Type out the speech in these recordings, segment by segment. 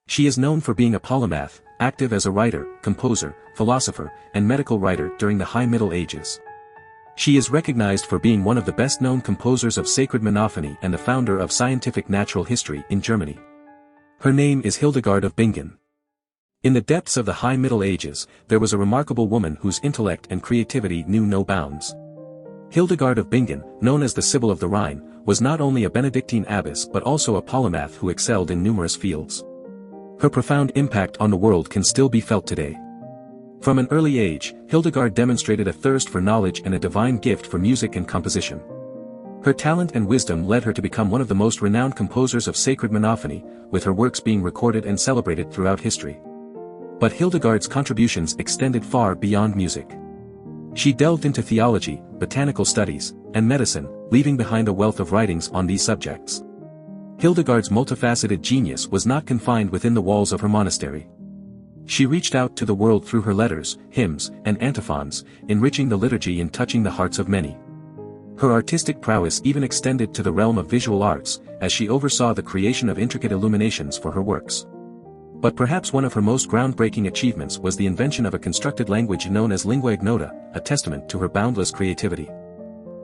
She is known for being a polymath, active as a writer, composer, philosopher, and medical writer during the High Middle Ages. She is recognized for being one of the best-known composers of sacred monophony and the founder of scientific natural history in Germany. Her name is Hildegard of Bingen. In the depths of the High Middle Ages, there was a remarkable woman whose intellect and creativity knew no bounds. Hildegard of Bingen, known as the Sibyl of the Rhine, was not only a Benedictine abbess but also a polymath who excelled in numerous fields. Her profound impact on the world can still be felt today. From an early age, Hildegard demonstrated a thirst for knowledge and a divine gift for music and composition. Her talent and wisdom led her to become one of the most renowned composers of sacred monophony, with her works being recorded and celebrated throughout history. But Hildegard's contributions extended far beyond music. She delved into theology, botanical studies, and medicine, leaving behind a wealth of writings on these subjects. Hildegard's multifaceted genius was not confined within the walls of her monastery. She reached out to the world through her letters, hymns, and antiphons, enriching the liturgy and touching the hearts of many. Her artistic prowess even extended to the realm of visual arts, as she oversaw the creation of intricate illuminations for her works. But perhaps one of her most groundbreaking achievements was the invention of a constructed language known as lingua ignota, a testament to her boundless creativity.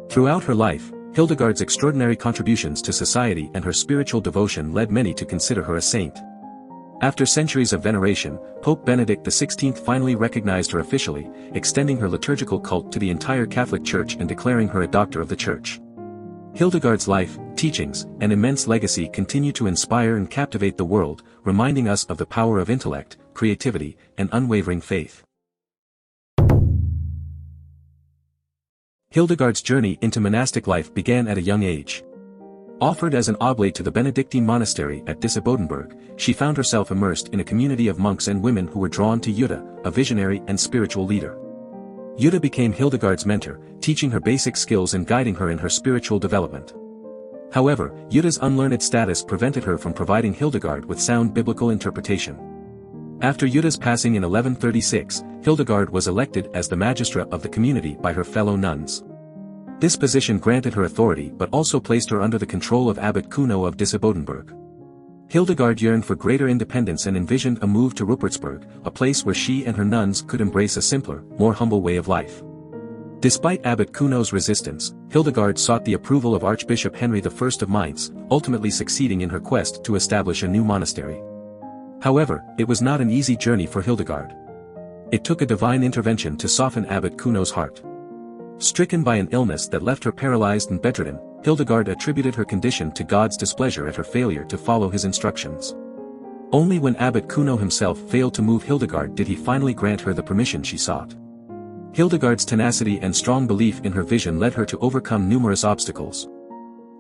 Throughout her life, Hildegard's extraordinary contributions to society and her spiritual devotion led many to consider her a saint. After centuries of veneration, Pope Benedict XVI finally recognized her officially, extending her liturgical cult to the entire Catholic Church and declaring her a doctor of the Church. Hildegard's life, teachings, and immense legacy continue to inspire and captivate the world, reminding us of the power of intellect, creativity, and unwavering faith. Hildegard's journey into monastic life began at a young age. Offered as an oblate to the Benedictine monastery at Disibodenberg, she found herself immersed in a community of monks and women who were drawn to Jutta, a visionary and spiritual leader. Jutta became Hildegard's mentor, teaching her basic skills and guiding her in her spiritual development. However, Jutta's unlearned status prevented her from providing Hildegard with sound biblical interpretation. After Jutta's passing in 1136, Hildegard was elected as the magistra of the community by her fellow nuns. This position granted her authority but also placed her under the control of Abbot Kuno of Disibodenberg. Hildegard yearned for greater independence and envisioned a move to Rupertsberg, a place where she and her nuns could embrace a simpler, more humble way of life. Despite Abbot Kuno's resistance, Hildegard sought the approval of Archbishop Henry I of Mainz, ultimately succeeding in her quest to establish a new monastery. However, it was not an easy journey for Hildegard. It took a divine intervention to soften Abbot Kuno's heart. Stricken by an illness that left her paralyzed and bedridden, Hildegard attributed her condition to God's displeasure at her failure to follow his instructions. Only when Abbot Kuno himself failed to move Hildegard did he finally grant her the permission she sought. Hildegard's tenacity and strong belief in her vision led her to overcome numerous obstacles.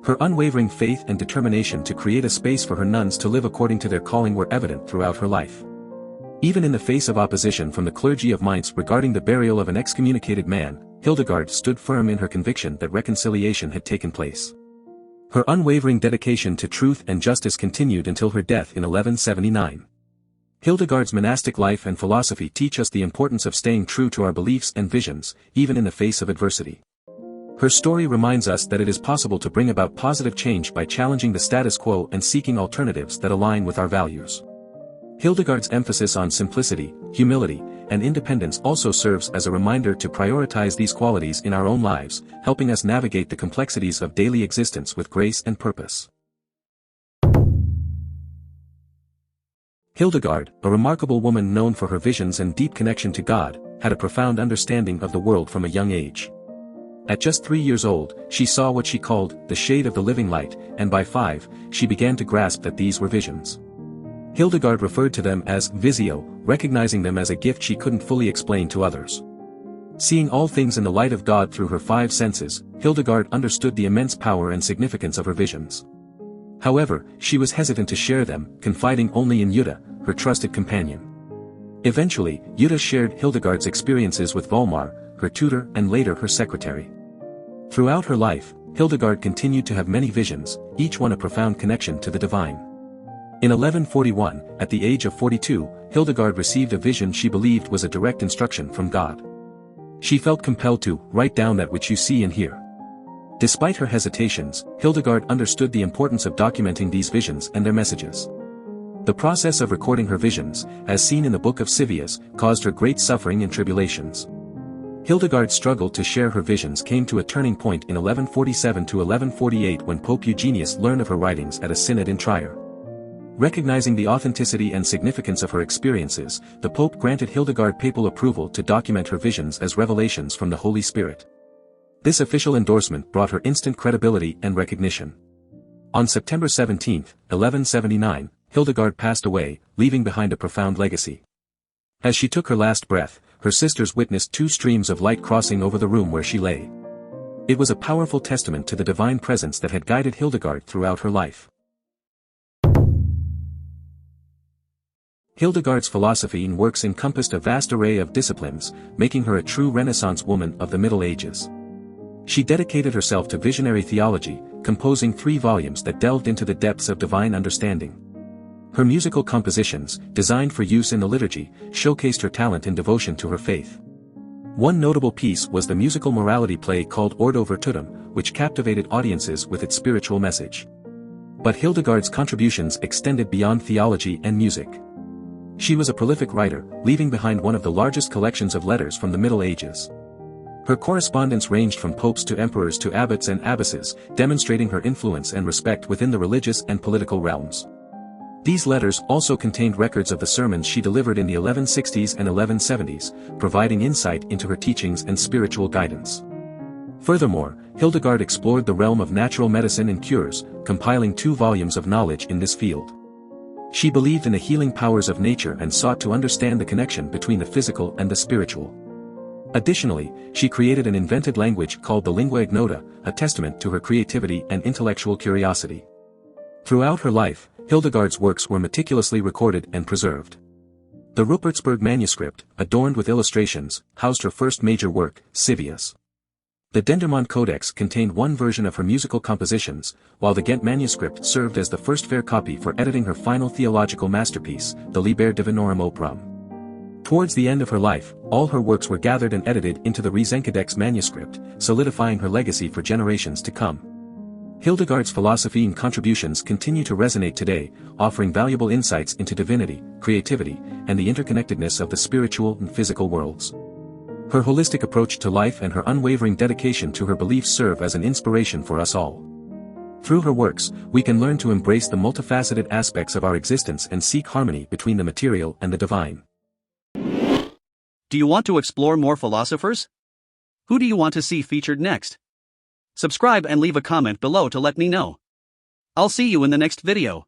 Her unwavering faith and determination to create a space for her nuns to live according to their calling were evident throughout her life. Even in the face of opposition from the clergy of Mainz regarding the burial of an excommunicated man, Hildegard stood firm in her conviction that reconciliation had taken place. Her unwavering dedication to truth and justice continued until her death in 1179. Hildegard's monastic life and philosophy teach us the importance of staying true to our beliefs and visions, even in the face of adversity. Her story reminds us that it is possible to bring about positive change by challenging the status quo and seeking alternatives that align with our values. Hildegard's emphasis on simplicity, humility, and independence also serves as a reminder to prioritize these qualities in our own lives, helping us navigate the complexities of daily existence with grace and purpose. Hildegard, a remarkable woman known for her visions and deep connection to God, had a profound understanding of the world from a young age. At just 3 years old, she saw what she called the shade of the living light, and by 5, she began to grasp that these were visions. Hildegard referred to them as visio, recognizing them as a gift she couldn't fully explain to others. Seeing all things in the light of God through her 5 senses, Hildegard understood the immense power and significance of her visions. However, she was hesitant to share them, confiding only in Jutta, her trusted companion. Eventually, Jutta shared Hildegard's experiences with Volmar, her tutor and later her secretary. Throughout her life, Hildegard continued to have many visions, each one a profound connection to the divine. In 1141, at the age of 42, Hildegard received a vision she believed was a direct instruction from God. She felt compelled to write down that which you see and hear. Despite her hesitations, Hildegard understood the importance of documenting these visions and their messages. The process of recording her visions, as seen in the Book of Sivius, caused her great suffering and tribulations. Hildegard's struggle to share her visions came to a turning point in 1147 to 1148 when Pope Eugenius learned of her writings at a synod in Trier. Recognizing the authenticity and significance of her experiences, the Pope granted Hildegard papal approval to document her visions as revelations from the Holy Spirit. This official endorsement brought her instant credibility and recognition. On September 17, 1179, Hildegard passed away, leaving behind a profound legacy. As she took her last breath, her sisters witnessed two streams of light crossing over the room where she lay. It was a powerful testament to the divine presence that had guided Hildegard throughout her life. Hildegard's philosophy and works encompassed a vast array of disciplines, making her a true Renaissance woman of the Middle Ages. She dedicated herself to visionary theology, composing 3 volumes that delved into the depths of divine understanding. Her musical compositions, designed for use in the liturgy, showcased her talent and devotion to her faith. One notable piece was the musical morality play called Ordo Virtutum, which captivated audiences with its spiritual message. But Hildegard's contributions extended beyond theology and music. She was a prolific writer, leaving behind one of the largest collections of letters from the Middle Ages. Her correspondence ranged from popes to emperors to abbots and abbesses, demonstrating her influence and respect within the religious and political realms. These letters also contained records of the sermons she delivered in the 1160s and 1170s, providing insight into her teachings and spiritual guidance. Furthermore, Hildegard explored the realm of natural medicine and cures, compiling 2 volumes of knowledge in this field. She believed in the healing powers of nature and sought to understand the connection between the physical and the spiritual. Additionally, she created an invented language called the lingua ignota, a testament to her creativity and intellectual curiosity. Throughout her life, Hildegard's works were meticulously recorded and preserved. The Rupertsberg manuscript, adorned with illustrations, housed her first major work, Sivius. The Dendermonde Codex contained one version of her musical compositions, while the Ghent manuscript served as the first fair copy for editing her final theological masterpiece, the Liber Divinorum Oprum. Towards the end of her life, all her works were gathered and edited into the Riesencodex manuscript, solidifying her legacy for generations to come. Hildegard's philosophy and contributions continue to resonate today, offering valuable insights into divinity, creativity, and the interconnectedness of the spiritual and physical worlds. Her holistic approach to life and her unwavering dedication to her beliefs serve as an inspiration for us all. Through her works, we can learn to embrace the multifaceted aspects of our existence and seek harmony between the material and the divine. Do you want to explore more philosophers? Who do you want to see featured next? Subscribe and leave a comment below to let me know. I'll see you in the next video.